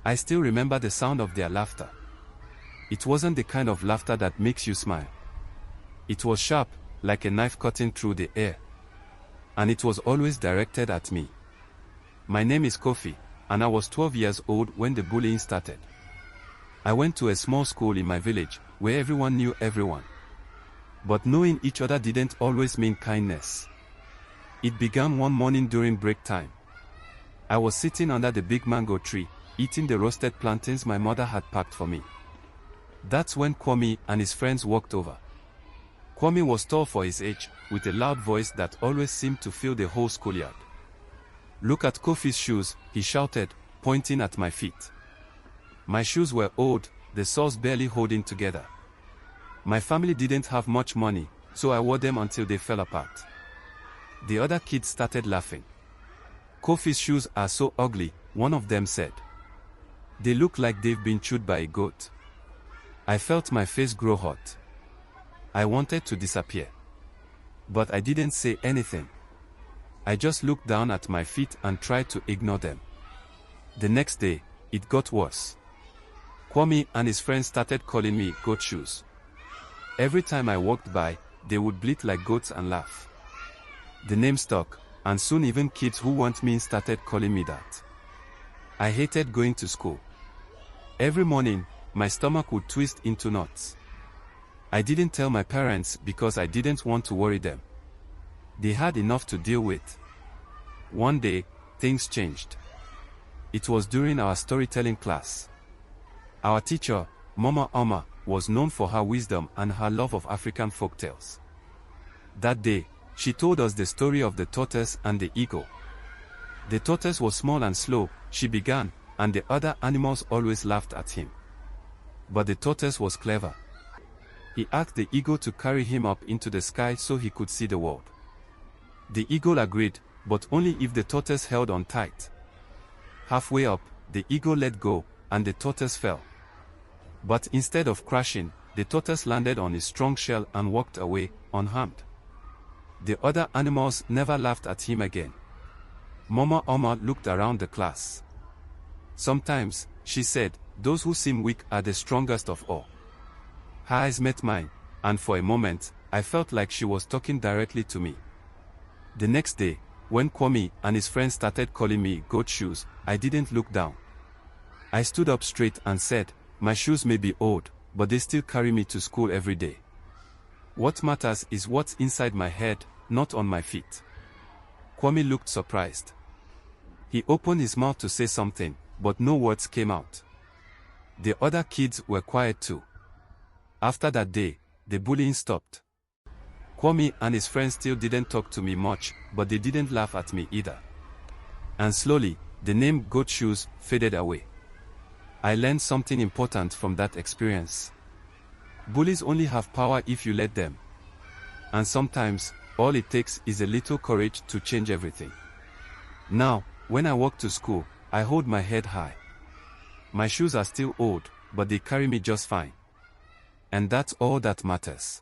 I still remember the sound of their laughter. It wasn't the kind of laughter that makes you smile. It was sharp, like a knife cutting through the air. And it was always directed at me. My name is Kofi, and I was 12 years old when the bullying started. I went to a small school in my village, where everyone knew everyone. But knowing each other didn't always mean kindness. It began one morning during break time. I was sitting under the big mango tree, eating the roasted plantains my mother had packed for me. That's when Kwame and his friends walked over. Kwame was tall for his age, with a loud voice that always seemed to fill the whole schoolyard. "Look at Kofi's shoes," he shouted, pointing at my feet. My shoes were old, the soles barely holding together. My family didn't have much money, so I wore them until they fell apart. The other kids started laughing. "Kofi's shoes are so ugly," one of them said. "They look like they've been chewed by a goat." I felt my face grow hot. I wanted to disappear. But I didn't say anything. I just looked down at my feet and tried to ignore them. The next day, it got worse. Kwame and his friends started calling me Goat Shoes. Every time I walked by, they would bleat like goats and laugh. The name stuck, and soon even kids who weren't mean started calling me that. I hated going to school. Every morning, my stomach would twist into knots. I didn't tell my parents because I didn't want to worry them. They had enough to deal with. One day, things changed. It was during our storytelling class. Our teacher, Mama Oma, was known for her wisdom and her love of African folktales. That day, she told us the story of the tortoise and the eagle. The tortoise was small and slow, she began, and the other animals always laughed at him. But the tortoise was clever. He asked the eagle to carry him up into the sky so he could see the world. The eagle agreed, but only if the tortoise held on tight. Halfway up, the eagle let go, and the tortoise fell. But instead of crashing, the tortoise landed on his strong shell and walked away, unharmed. The other animals never laughed at him again. Mama Oma looked around the class. "Sometimes," she said, "those who seem weak are the strongest of all." Her eyes met mine, and for a moment, I felt like she was talking directly to me. The next day, when Kwame and his friends started calling me Goat Shoes, I didn't look down. I stood up straight and said, "My shoes may be old, but they still carry me to school every day. What matters is what's inside my head, not on my feet." Kwame looked surprised. He opened his mouth to say something, but no words came out. The other kids were quiet too. After that day, the bullying stopped. Kwame and his friends still didn't talk to me much, but they didn't laugh at me either. And slowly, the name Goat Shoes faded away. I learned something important from that experience. Bullies only have power if you let them. And sometimes, all it takes is a little courage to change everything. Now, when I walk to school, I hold my head high. My shoes are still old, but they carry me just fine. And that's all that matters.